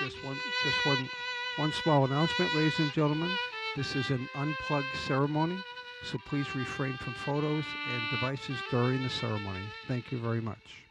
One small announcement, ladies and gentlemen. This is an unplugged ceremony, so please refrain from photos and devices during the ceremony. Thank you very much.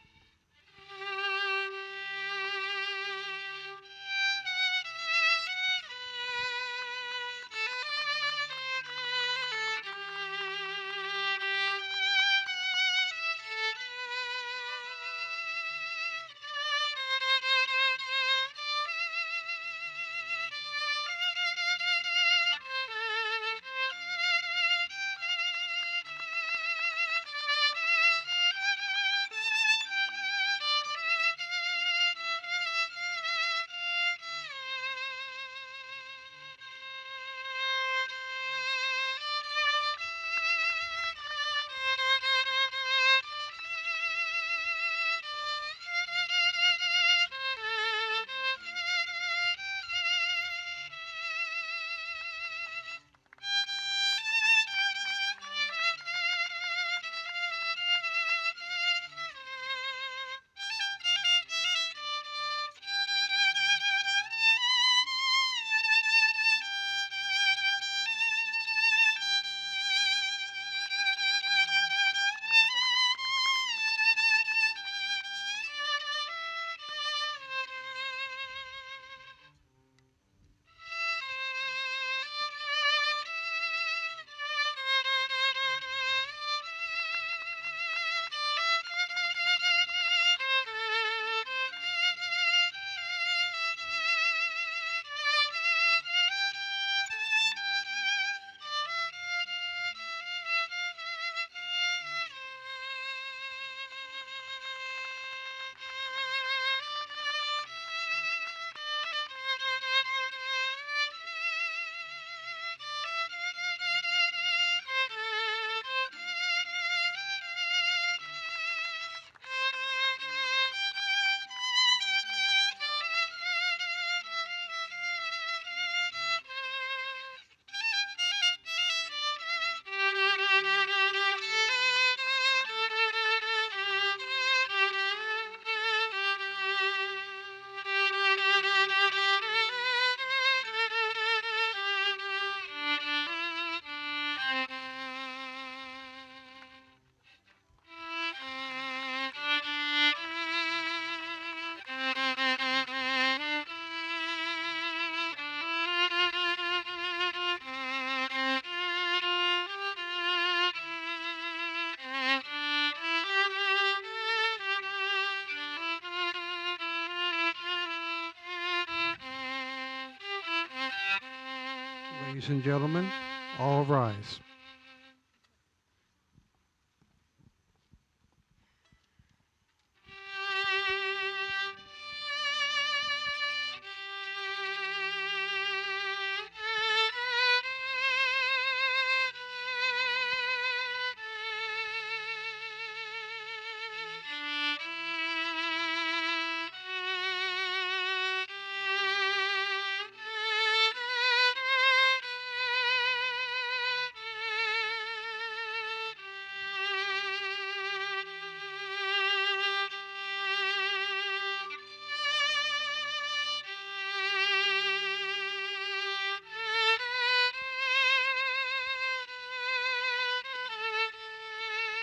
Ladies and gentlemen, all rise.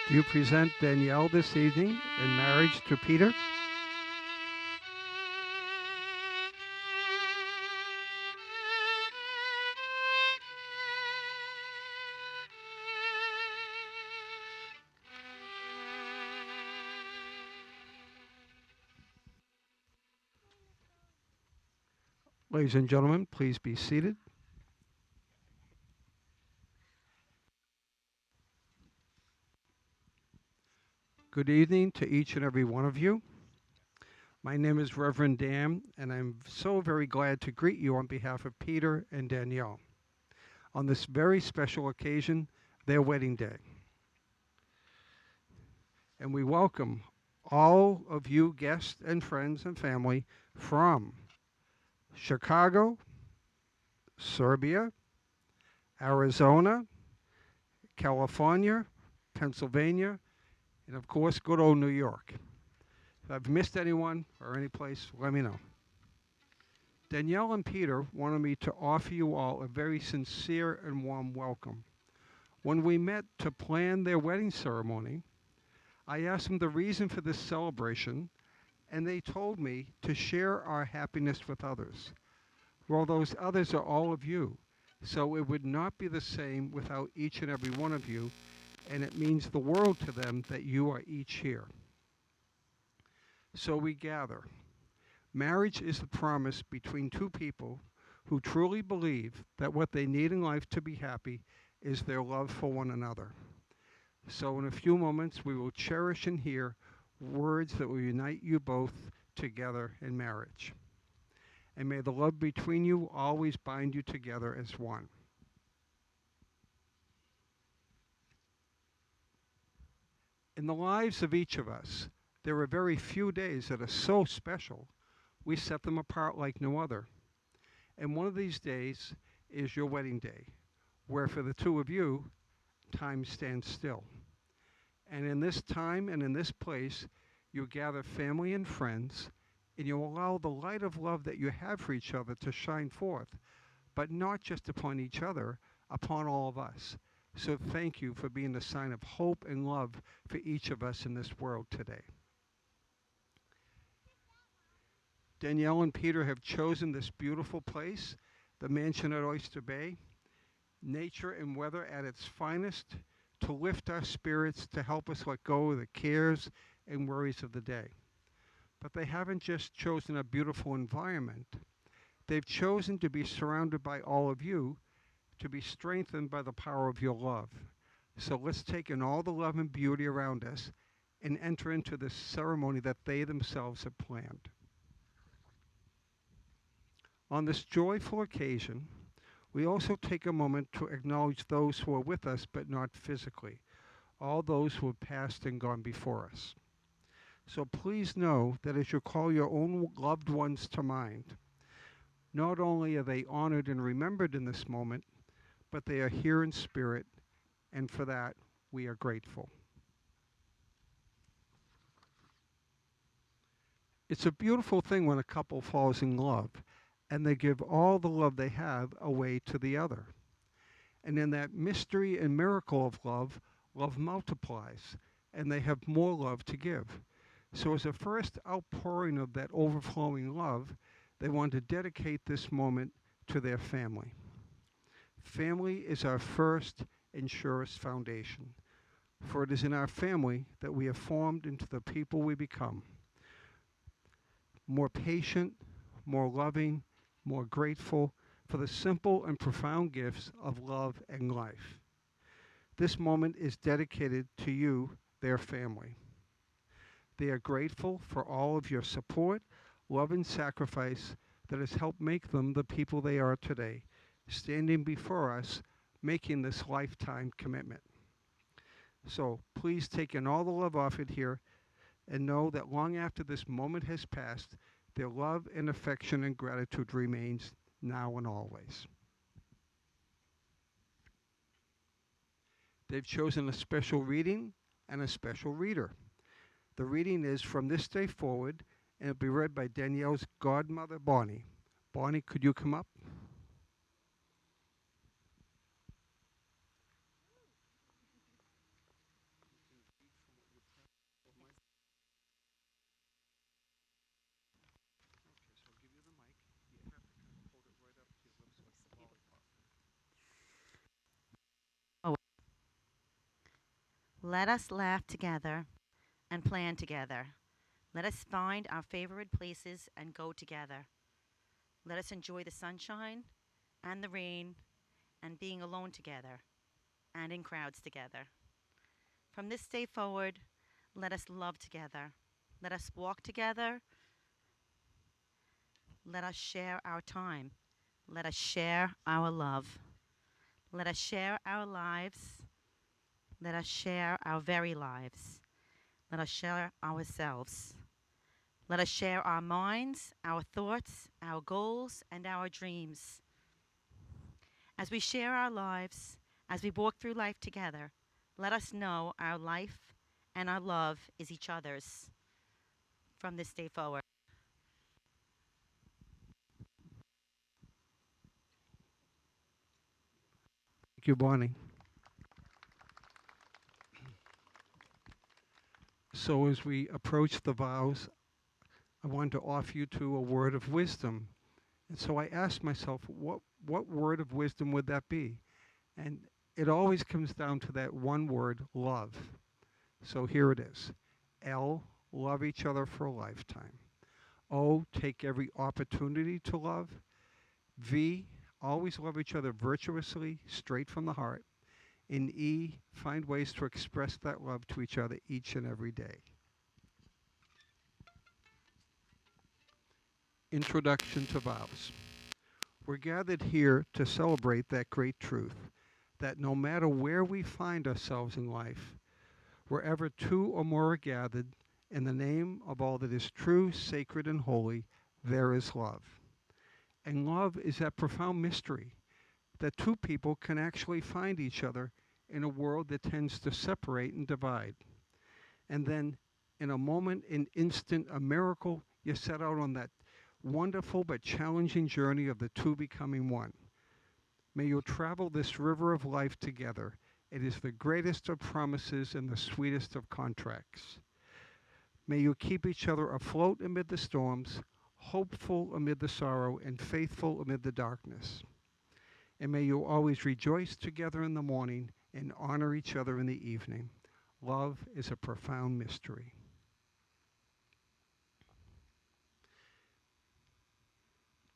Do you present Danielle this evening in marriage to Peter? Ladies and gentlemen, please be seated. Good evening to each and every one of you. My name is Reverend Dan, and I'm so very glad to greet you on behalf of Peter and Danielle on this very special occasion, their wedding day. And we welcome all of you guests and friends and family from Chicago, Serbia, Arizona, California, Pennsylvania, and of course, good old New York. If I've missed anyone or any place, let me know. Danielle and Peter wanted me to offer you all a very sincere and warm welcome. When we met to plan their wedding ceremony, I asked them the reason for this celebration, and they told me to share our happiness with others. Well, those others are all of you, so it would not be the same without each and every one of you, and it means the world to them that you are each here. So we gather. Marriage is the promise between two people who truly believe that what they need in life to be happy is their love for one another. So, in a few moments, we will cherish and hear words that will unite you both together in marriage. And may the love between you always bind you together as one. In the lives of each of us, there are very few days that are so special, we set them apart like no other. And one of these days is your wedding day, where for the two of you, time stands still. And in this time and in this place, you gather family and friends, and you allow the light of love that you have for each other to shine forth, but not just upon each other, upon all of us. So thank you for being a sign of hope and love for each of us in this world today. Danielle and Peter have chosen this beautiful place, the mansion at Oyster Bay, nature and weather at its finest, to lift our spirits, to help us let go of the cares and worries of the day. But they haven't just chosen a beautiful environment, they've chosen to be surrounded by all of you, to be strengthened by the power of your love. So let's take in all the love and beauty around us and enter into this ceremony that they themselves have planned. On this joyful occasion, we also take a moment to acknowledge those who are with us but not physically, all those who have passed and gone before us. So please know that as you call your own loved ones to mind, not only are they honored and remembered in this moment, but they are here in spirit, and for that we are grateful. It's a beautiful thing when a couple falls in love and they give all the love they have away to the other. And in that mystery and miracle of love, love multiplies and they have more love to give. So, as a first outpouring of that overflowing love, they want to dedicate this moment to their family. Family is our first and surest foundation, for it is in our family that we are formed into the people we become. More patient, more loving, more grateful for the simple and profound gifts of love and life. This moment is dedicated to you, their family. They are grateful for all of your support, love, and sacrifice that has helped make them the people they are today, standing before us, making this lifetime commitment. So please take in all the love offered here and know that long after this moment has passed, their love and affection and gratitude remains now and always. They've chosen a special reading and a special reader. The reading is From This Day Forward, and it'll be read by Danielle's godmother, Bonnie. Bonnie, could you come up? Oh, let us laugh together and plan together. Let us find our favorite places and go together. Let us enjoy the sunshine and the rain and being alone together and in crowds together. From this day forward, let us love together. Let us walk together. Let us share our time. Let us share our love. Let us share our lives. Let us share our very lives. Let us share ourselves. Let us share our minds, our thoughts, our goals, and our dreams. As we share our lives, as we walk through life together, let us know our life and our love is each other's from this day forward. Thank you, Bonnie. So, as we approach the vows, I want to offer you to a word of wisdom. And so I asked myself, what word of wisdom would that be? And it always comes down to that one word, love. So here it is. L, love each other for a lifetime. O, take every opportunity to love. V, always love each other virtuously, straight from the heart. In E, find ways to express that love to each other each and every day. Introduction to vows. We're gathered here to celebrate that great truth that no matter where we find ourselves in life, wherever two or more are gathered, in the name of all that is true, sacred, and holy, there is love. And love is that profound mystery that two people can actually find each other in a world that tends to separate and divide. And then, in a moment, an instant, a miracle, you set out on that wonderful but challenging journey of the two becoming one. May you travel this river of life together. It is the greatest of promises and the sweetest of contracts. May you keep each other afloat amid the storms, hopeful amid the sorrow, and faithful amid the darkness. And may you always rejoice together in the morning and honor each other in the evening. Love is a profound mystery.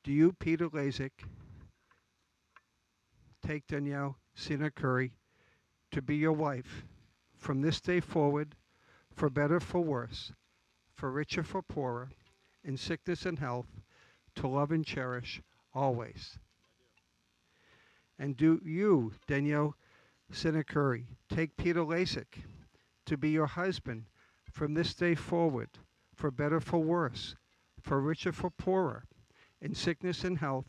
Do you, Peter Lazic, take Danielle Sina Curry to be your wife from this day forward, for better, for worse, for richer, for poorer, in sickness and health, to love and cherish always? And do you, Danielle Sinakuri, take Peter Lazic to be your husband from this day forward, for better, for worse, for richer, for poorer, in sickness and health,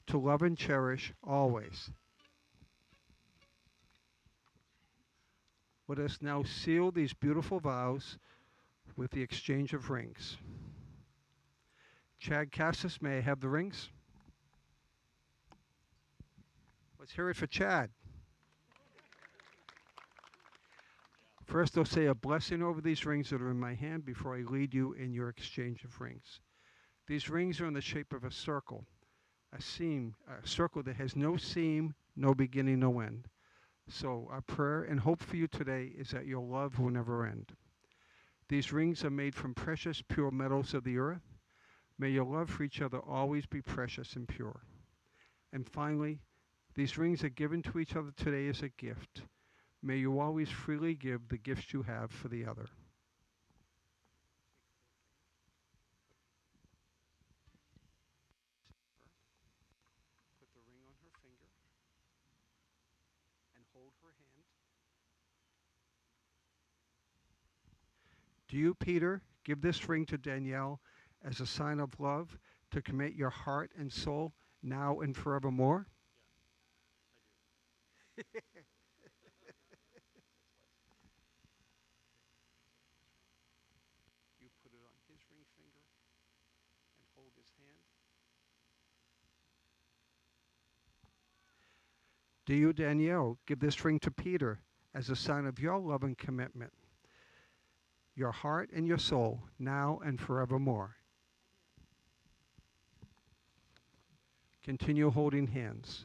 to love and cherish always? Let us now seal these beautiful vows with the exchange of rings. Chad Cassis, may I have the rings? Let's hear it for Chad. First, I'll say a blessing over these rings that are in my hand before I lead you in your exchange of rings. These rings are in the shape of a circle, a circle that has no seam, no beginning, no end. So our prayer and hope for you today is that your love will never end. These rings are made from precious, pure metals of the earth. May your love for each other always be precious and pure. And finally, these rings are given to each other today as a gift. May you always freely give the gifts you have for the other. Put the ring on her finger and hold her hand. Do you, Peter, give this ring to Danielle as a sign of love to commit your heart and soul now and forevermore? You put it on his ring finger and hold his hand. Do you, Danielle, give this ring to Peter as a sign of your love and commitment, your heart and your soul, now and forevermore? Continue holding hands.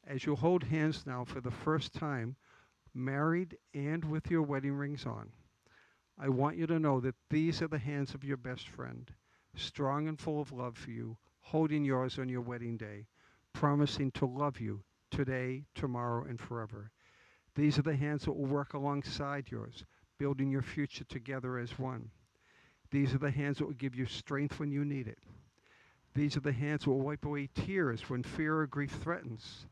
As you hold hands now for the first time, married and with your wedding rings on, I want you to know that these are the hands of your best friend, strong and full of love for you, holding yours on your wedding day, promising to love you today, tomorrow, and forever. These are the hands that will work alongside yours, building your future together as one. These are the hands that will give you strength when you need it. These are the hands that will wipe away tears when fear or grief threatens.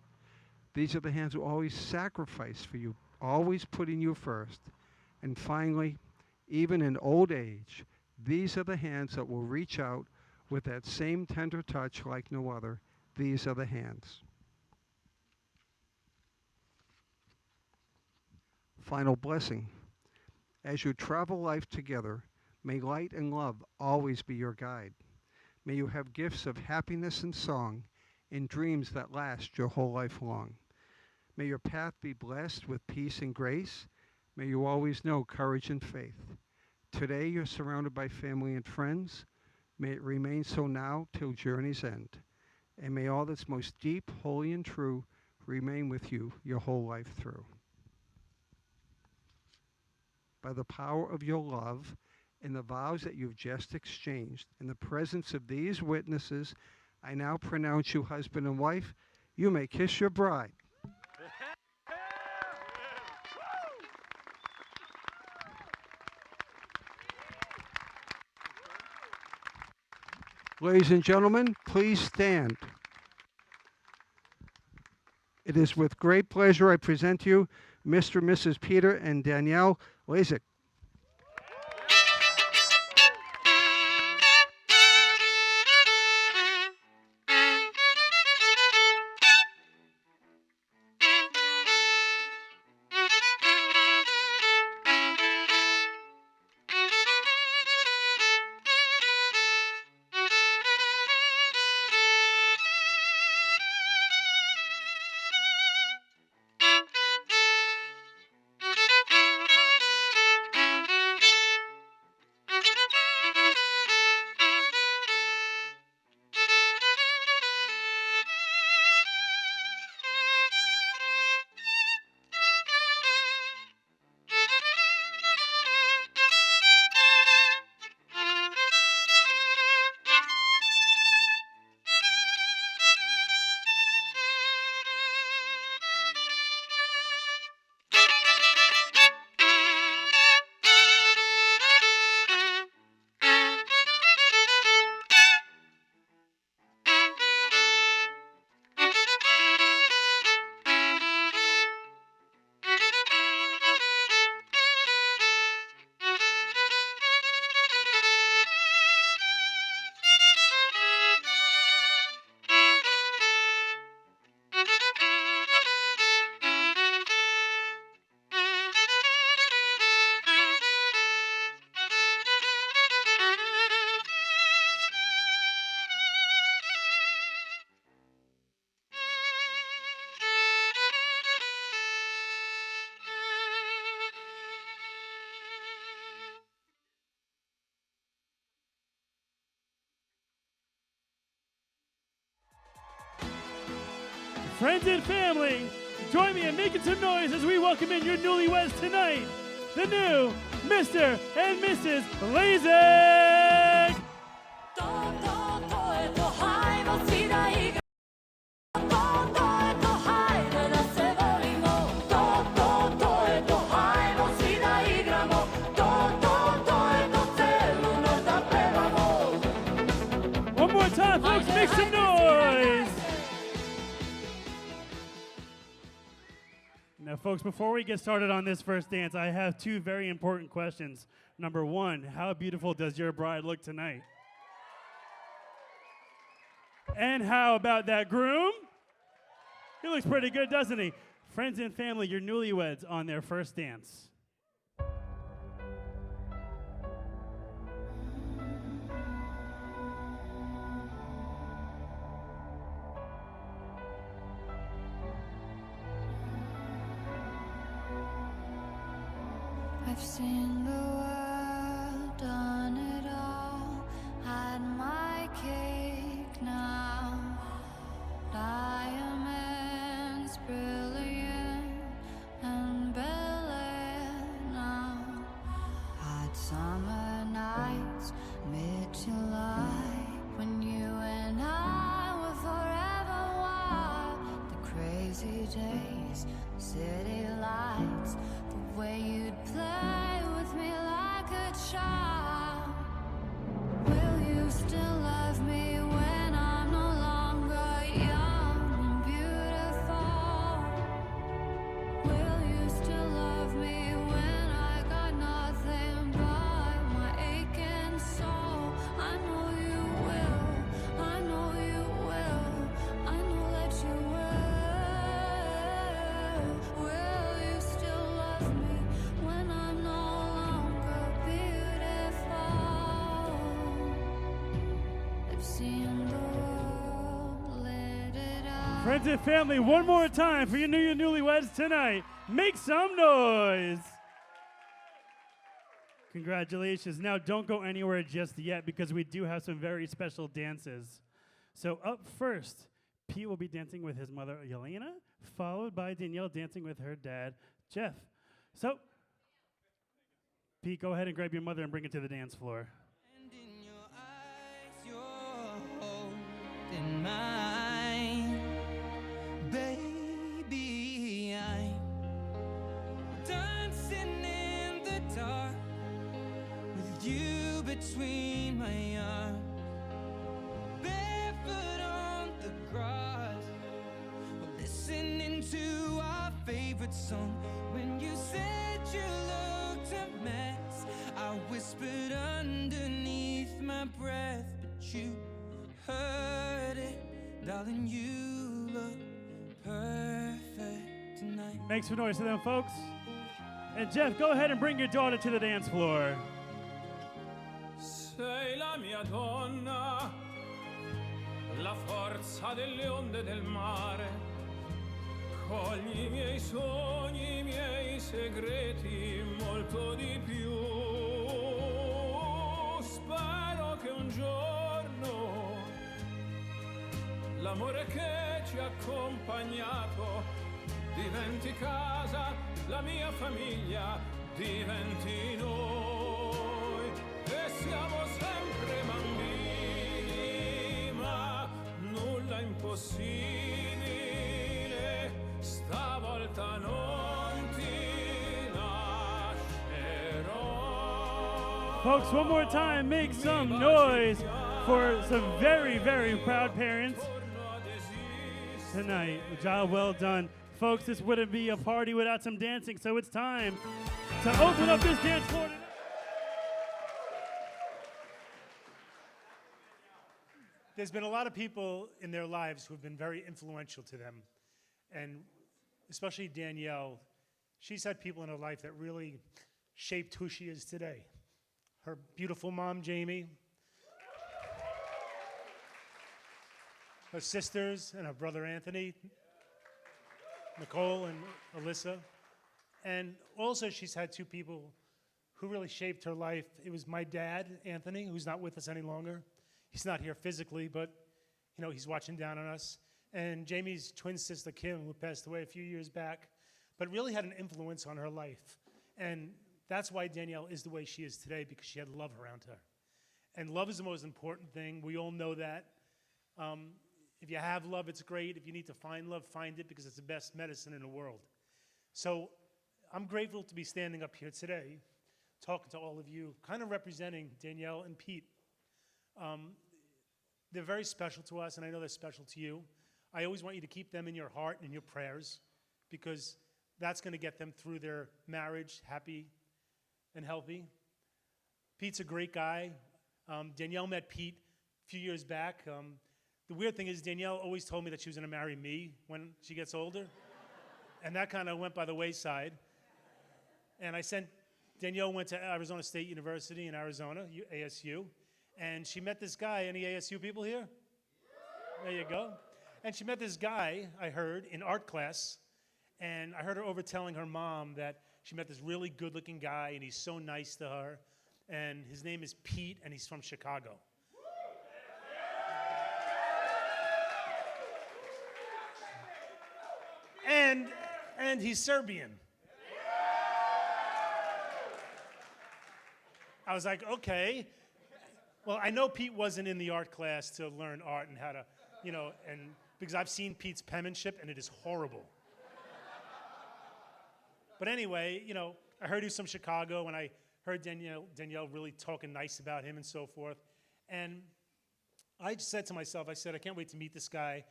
These are the hands that will always sacrifice for you, always putting you first. And finally, even in old age, these are the hands that will reach out with that same tender touch like no other. These are the hands. Final blessing. As you travel life together, may light and love always be your guide. May you have gifts of happiness and song and dreams that last your whole life long. May your path be blessed with peace and grace. May you always know courage and faith. Today you're surrounded by family and friends. May it remain so now till journey's end. And may all that's most deep, holy, and true remain with you your whole life through. By the power of your love and the vows that you've just exchanged, in the presence of these witnesses, I now pronounce you husband and wife. You may kiss your bride. Ladies and gentlemen, please stand. It is with great pleasure I present to you Mr. and Mrs. Peter and Danielle Lazic. Friends and family, join me in making some noise as we welcome in your newlyweds tonight, the new Mr. and Mrs. Lazic! One more time, folks, make some noise! Now, folks, before we get started on this first dance, I have two very important questions. Number one, how beautiful does your bride look tonight? And how about that groom? He looks pretty good, doesn't he? Friends and family, your newlyweds on their first dance. I've seen the world, done it all, had my cake now. Diamonds brilliant and Bel-Air now. Hot summer nights, mid-July, when you and I were forever wild. The crazy days, city lights, the way you'd play with me like a child. Will you still love me when I'm no longer young and beautiful? Will you still love me when I got nothing but my aching soul? I know you will, I know you will, I know that you will. Will you still love me when I'm no longer beautiful? Friends and family, one more time for your newlyweds tonight. Make some noise. Congratulations. Now, don't go anywhere just yet because we do have some very special dances. So up first, Pete will be dancing with his mother, Yelena, followed by Danielle dancing with her dad, Jeff. So, Pete, go ahead and grab your mother and bring it to the dance floor. And in your eyes, you're holding mine. Baby, I'm dancing in the dark with you between my arms. Barefoot on the grass, listening to our favorite song. When you said you looked a mess, I whispered underneath my breath, but you heard it. Darling, you look perfect tonight. Make some noise for them, folks. And Jeff, go ahead and bring your daughter to the dance floor. Sei la mia donna, la forza delle onde del mare. Cogli I miei sogni, I miei segreti, molto di più. Spero che un giorno l'amore che ci ha accompagnato diventi casa, la mia famiglia diventi noi. E siamo sempre bambini, ma nulla è impossibile, stavolta non ti lascerò. Folks, one more time, make some noise for some very, very proud parents tonight. Job well done. Folks, this wouldn't be a party without some dancing, so it's time to open up this dance floor tonight. There's been a lot of people in their lives who have been very influential to them, and especially Danielle. She's had people in her life that really shaped who she is today. Her beautiful mom, Jamie, her sisters and her brother, Anthony, Nicole and Alyssa, and also she's had two people who really shaped her life. It was my dad, Anthony, who's not with us any longer. He's not here physically, but you know, he's watching down on us. And Jamie's twin sister, Kim, who passed away a few years back, but really had an influence on her life. And that's why Danielle is the way she is today, because she had love around her. And love is the most important thing. We all know that. If you have love, it's great. If you need to find love, find it, because it's the best medicine in the world. So I'm grateful to be standing up here today, talking to all of you, kind of representing Danielle and Pete. They're very special to us, and I know they're special to you. I always want you to keep them in your heart and in your prayers, because that's going to get them through their marriage happy and healthy. Pete's a great guy. Danielle met Pete a few years back. The weird thing is Danielle always told me that she was going to marry me when she gets older, and that kind of went by the wayside. And Danielle went to Arizona State University in Arizona, ASU, and she met this guy. Any ASU people here? There you go. And she met this guy, I heard, in art class, and I heard her over telling her mom that she met this really good-looking guy, and he's so nice to her, and his name is Pete, and he's from Chicago. And he's Serbian. I was like, okay. Well, I know Pete wasn't in the art class to learn art and how to, and because I've seen Pete's penmanship and it is horrible. But anyway, I heard he was from Chicago, and I heard Danielle really talking nice about him and so forth. And I just said to myself, I can't wait to meet this guy.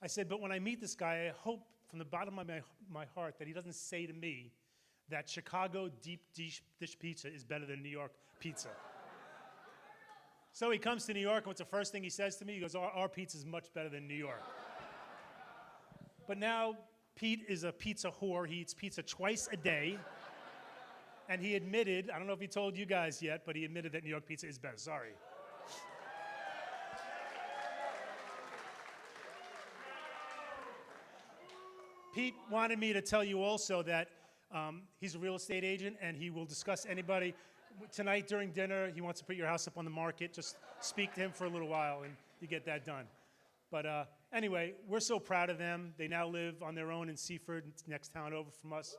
I said, but when I meet this guy, I hope from the bottom of my heart that he doesn't say to me that Chicago deep dish pizza is better than New York pizza. So he comes to New York, and what's the first thing he says to me? He goes, our pizza is much better than New York. But now Pete is a pizza whore. He eats pizza twice a day. And he admitted, I don't know if he told you guys yet, but he admitted that New York pizza is better. Sorry. Pete wanted me to tell you also that he's a real estate agent and he will discuss anybody. Tonight during dinner, he wants to put your house up on the market. Just speak to him for a little while and you get that done. But anyway, we're so proud of them. They now live on their own in Seaford, next town over from us.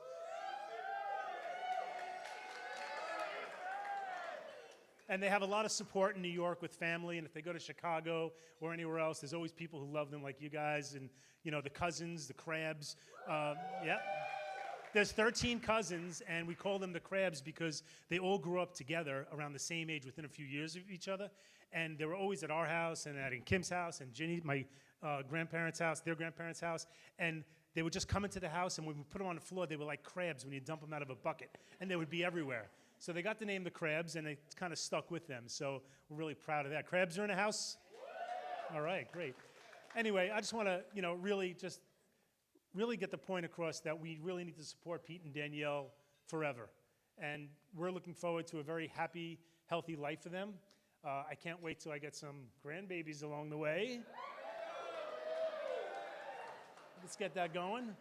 And they have a lot of support in New York with family, and if they go to Chicago or anywhere else, there's always people who love them like you guys, and you know, the cousins, the Crabs. Yeah. There's 13 cousins, and we call them the Crabs because they all grew up together around the same age within a few years of each other. And they were always at our house and at Kim's house and Ginny, my grandparents' house, their grandparents' house. And they would just come into the house, and when we put them on the floor, they were like crabs when you dump them out of a bucket. And they would be everywhere. So they got the name the Crabs, and it kind of stuck with them. So we're really proud of that. Crabs are in the house? All right, great. Anyway, I just want to, you know, really get the point across that we really need to support Pete and Danielle forever. And we're looking forward to a very happy, healthy life for them. I can't wait till I get some grandbabies along the way. Let's get that going.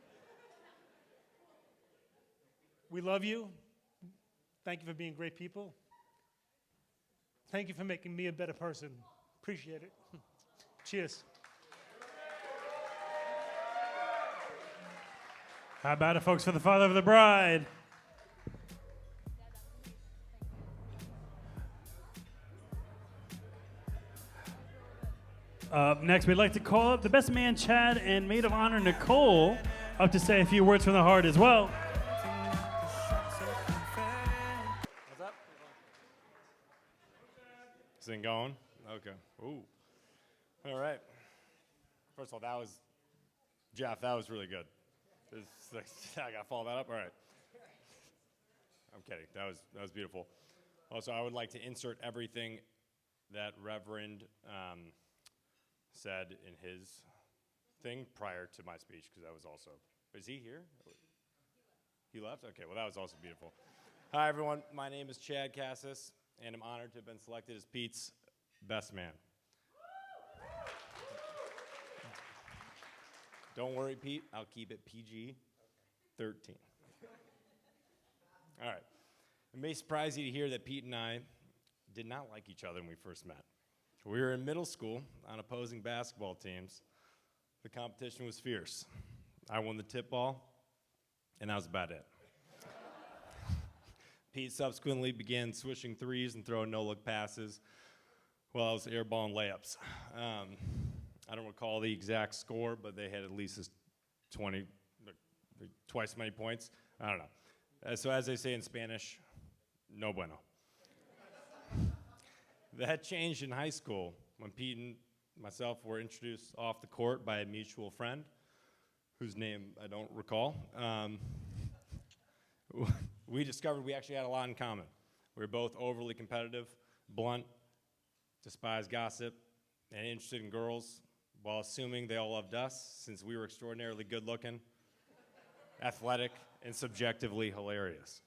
We love you. Thank you for being great people. Thank you for making me a better person. Appreciate it. Cheers. How about it, folks, for the father of the bride? Next, we'd like to call up the best man, Chad, and maid of honor, Nicole, up to say a few words from the heart as well. What's up? This thing going? Okay. Ooh. All right. First of all, that was, Jeff, that was really good. I gotta follow that up? All right. I'm kidding. That was beautiful. Also, I would like to insert everything that Reverend said in his thing prior to my speech, because that was also, is he here? He left? Okay, well, that was also beautiful. Hi, everyone. My name is Chad Cassis, and I'm honored to have been selected as Pete's best man. Don't worry, Pete. I'll keep it PG-13. All right. It may surprise you to hear that Pete and I did not like each other when we first met. We were in middle school on opposing basketball teams. The competition was fierce. I won the tip ball, and that was about it. Pete subsequently began swishing threes and throwing no-look passes while I was airballing layups. I don't recall the exact score, but they had at least 20, twice as many points. I don't know. So as they say in Spanish, no bueno. That changed in high school when Pete and myself were introduced off the court by a mutual friend, whose name I don't recall. We discovered we actually had a lot in common. We were both overly competitive, blunt, despised gossip, and interested in girls, while assuming they all loved us since we were extraordinarily good-looking, athletic, and subjectively hilarious.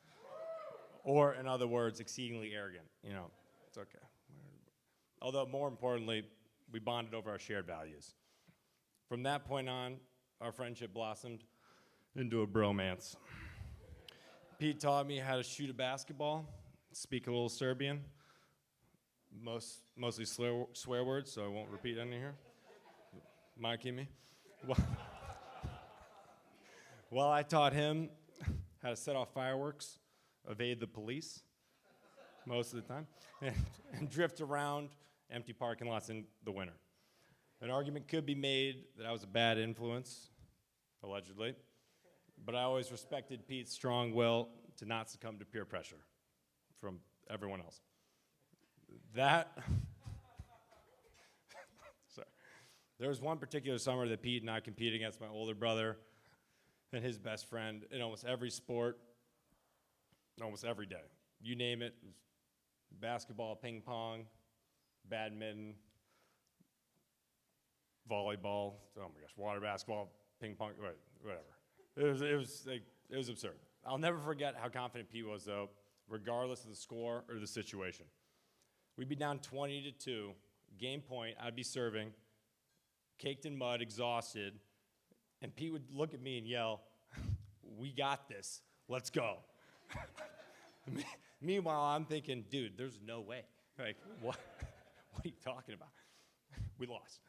Or, in other words, exceedingly arrogant. You know, it's okay. Although, more importantly, we bonded over our shared values. From that point on, our friendship blossomed into a bromance. Pete taught me how to shoot a basketball, speak a little Serbian, mostly swear words, so I won't repeat any here. Mikey me. While I taught him how to set off fireworks, evade the police most of the time, and drift around empty parking lots in the winter. An argument could be made that I was a bad influence, allegedly, but I always respected Pete's strong will to not succumb to peer pressure from everyone else. Sorry. There was one particular summer that Pete and I competed against my older brother and his best friend in almost every sport, almost every day. You name it, basketball, ping pong, badminton, volleyball, oh my gosh, water basketball, ping pong, whatever. It was absurd. I'll never forget how confident Pete was, though, regardless of the score or the situation. We'd be down 20-2, game point, I'd be serving, caked in mud, exhausted, And Pete would look at me and yell, "We got this. Let's go." Meanwhile, I'm thinking, dude, there's no way. Like, what are you talking about? We lost.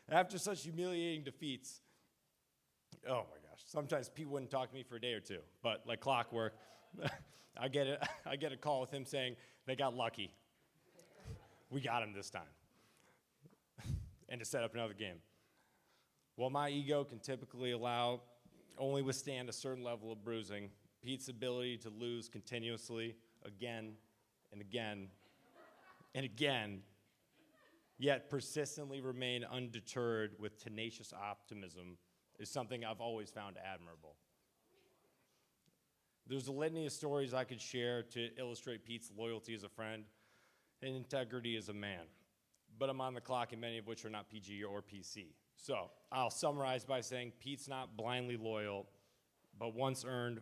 After such humiliating defeats, oh my gosh, sometimes Pete wouldn't talk to me for a day or two, but like clockwork, I get a call with him saying, they got lucky. We got him this time. And to set up another game. While my ego can typically only withstand a certain level of bruising, Pete's ability to lose continuously again and again and again, yet persistently remain undeterred with tenacious optimism, is something I've always found admirable. There's a litany of stories I could share to illustrate Pete's loyalty as a friend and integrity as a man, but I'm on the clock, and many of which are not PG or PC. So I'll summarize by saying Pete's not blindly loyal, but once earned,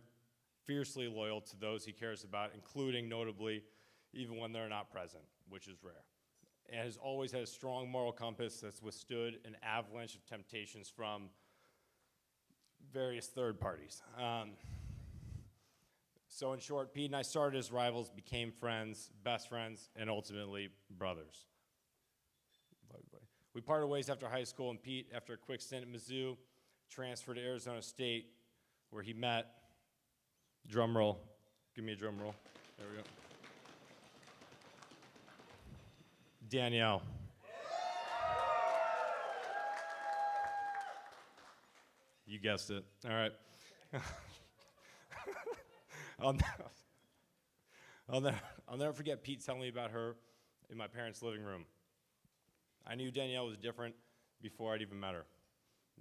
fiercely loyal to those he cares about, including, notably, even when they're not present, which is rare. And has always had a strong moral compass that's withstood an avalanche of temptations from various third parties. So in short, Pete and I started as rivals, became friends, best friends, and ultimately brothers. We parted ways after high school, and Pete, after a quick stint at Mizzou, transferred to Arizona State, where he met, drum roll, give me a drum roll, there we go, Danielle. You guessed it. All right. I'll never forget Pete telling me about her in my parents' living room. I knew Danielle was different before I'd even met her.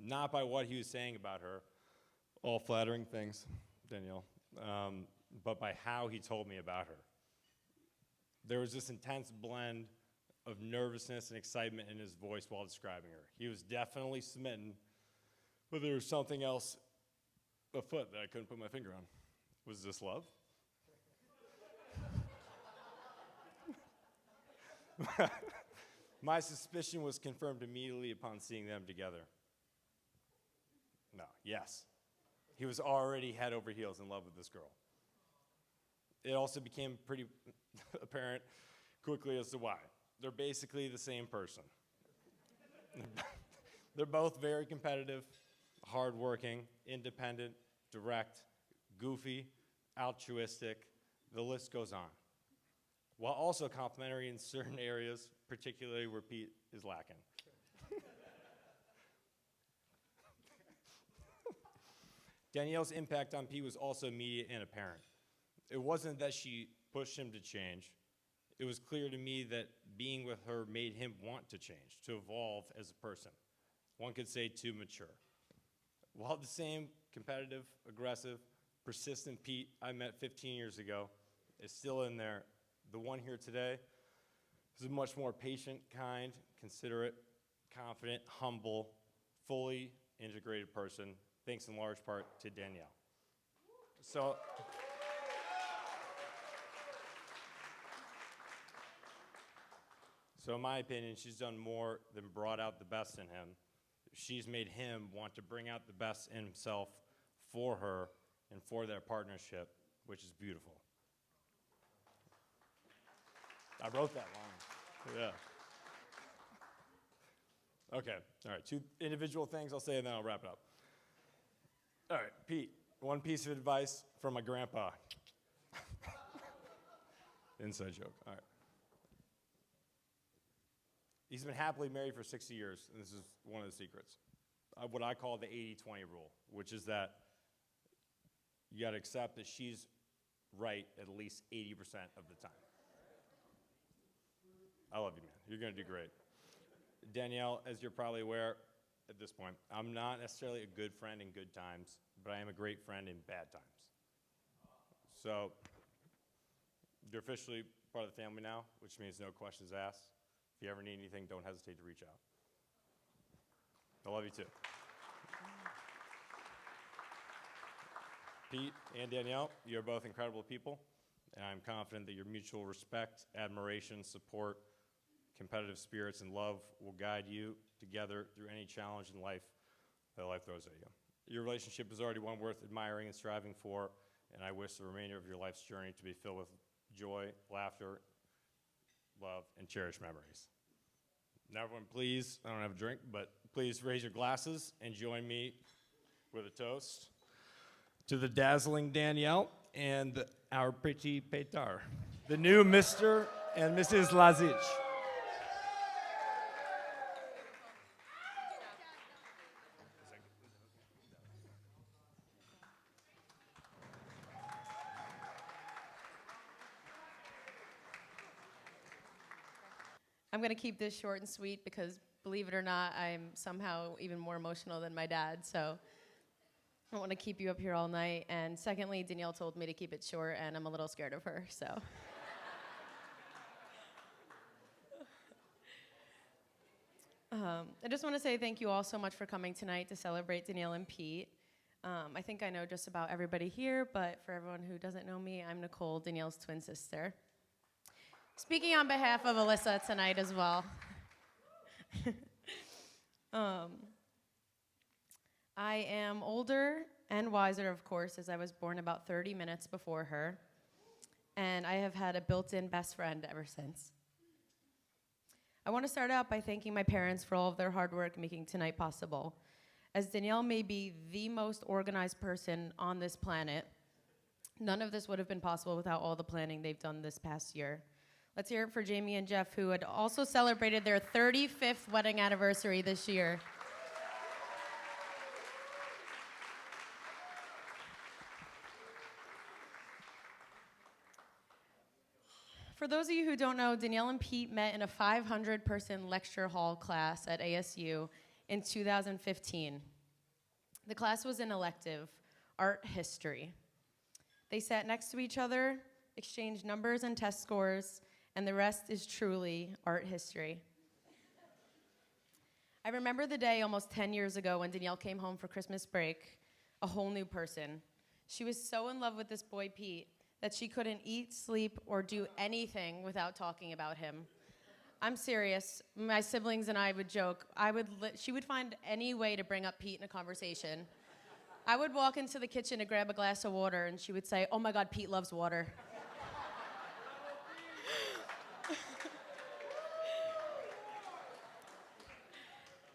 Not by what he was saying about her, all flattering things, Danielle, but by how he told me about her. There was this intense blend of nervousness and excitement in his voice while describing her. He was definitely smitten, but there was something else afoot that I couldn't put my finger on. Was this love? My suspicion was confirmed immediately upon seeing them together. No, yes. He was already head over heels in love with this girl. It also became pretty apparent quickly as to why. They're basically the same person. They're both very competitive, hardworking, independent, direct, goofy, altruistic, the list goes on. While also complementary in certain areas, particularly where Pete is lacking. Danielle's impact on Pete was also immediate and apparent. It wasn't that she pushed him to change. It was clear to me that being with her made him want to change, to evolve as a person. One could say to mature. While the same competitive, aggressive, persistent Pete I met 15 years ago is still in there, the one here today is a much more patient, kind, considerate, confident, humble, fully integrated person, thanks in large part to Danielle. So in my opinion, she's done more than brought out the best in him. She's made him want to bring out the best in himself for her and for their partnership, which is beautiful. I wrote that line. Yeah. Okay, all right, 2 individual things I'll say and then I'll wrap it up. All right, Pete, one piece of advice from my grandpa. Inside joke, all right. He's been happily married for 60 years, and this is one of the secrets. What I call the 80-20 rule, which is that you gotta accept that she's right at least 80% of the time. I love you, man. You're gonna do great. Danielle, as you're probably aware at this point, I'm not necessarily a good friend in good times, but I am a great friend in bad times. So, you're officially part of the family now, which means no questions asked. If you ever need anything, don't hesitate to reach out. I love you too. Pete and Danielle, you're both incredible people, and I'm confident that your mutual respect, admiration, support, competitive spirits, and love will guide you together through any challenge in life that life throws at you. Your relationship is already one worth admiring and striving for, and I wish the remainder of your life's journey to be filled with joy, laughter, love, and cherished memories. Now everyone, please, I don't have a drink, but please raise your glasses and join me with a toast to the dazzling Danielle and our pretty Petar, the new Mr. and Mrs. Lazic. I'm going to keep this short and sweet because, believe it or not, I'm somehow even more emotional than my dad. So I don't want to keep you up here all night. And secondly, Danielle told me to keep it short, and I'm a little scared of her. So I just want to say thank you all so much for coming tonight to celebrate Danielle and Pete. I think I know just about everybody here, but for everyone who doesn't know me, I'm Nicole, Danielle's twin sister. Speaking on behalf of Alyssa tonight as well. I am older and wiser, of course, as I was born about 30 minutes before her. And I have had a built-in best friend ever since. I want to start out by thanking my parents for all of their hard work making tonight possible. As Danielle may be the most organized person on this planet, none of this would have been possible without all the planning they've done this past year. Let's hear it for Jamie and Jeff, who had also celebrated their 35th wedding anniversary this year. For those of you who don't know, Danielle and Pete met in a 500-person lecture hall class at ASU in 2015. The class was an elective, art history. They sat next to each other, exchanged numbers and test scores, and the rest is truly art history. I remember the day almost 10 years ago when Danielle came home for Christmas break, a whole new person. She was so in love with this boy, Pete, that she couldn't eat, sleep, or do anything without talking about him. I'm serious. My siblings and I would joke. She would find any way to bring up Pete in a conversation. I would walk into the kitchen to grab a glass of water, and she would say, "Oh my God, Pete loves water."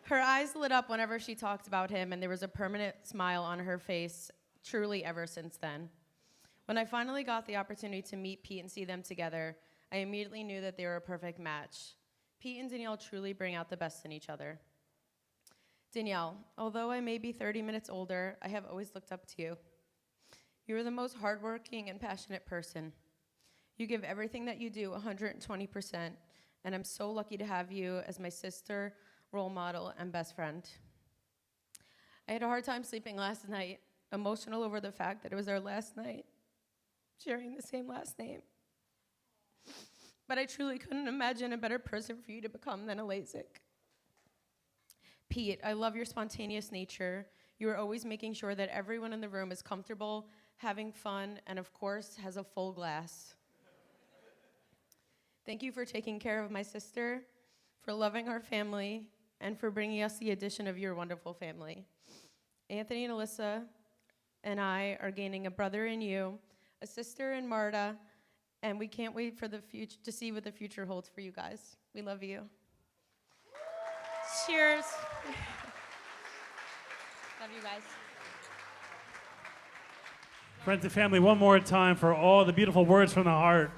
Her eyes lit up whenever she talked about him, and there was a permanent smile on her face, truly ever since then. When I finally got the opportunity to meet Pete and see them together, I immediately knew that they were a perfect match. Pete and Danielle truly bring out the best in each other. Danielle, although I may be 30 minutes older, I have always looked up to you. You are the most hardworking and passionate person. You give everything that you do 120%, and I'm so lucky to have you as my sister, role model, and best friend. I had a hard time sleeping last night, emotional over the fact that it was our last night sharing the same last name. But I truly couldn't imagine a better person for you to become than a Lazic. Pete, I love your spontaneous nature. You are always making sure that everyone in the room is comfortable, having fun, and of course, has a full glass. Thank you for taking care of my sister, for loving our family, and for bringing us the addition of your wonderful family. Anthony and Alyssa and I are gaining a brother in you, a sister in Marta, and we can't wait for the future to see what the future holds for you guys. We love you. Cheers. Love you guys. Friends and family, one more time for all the beautiful words from the heart.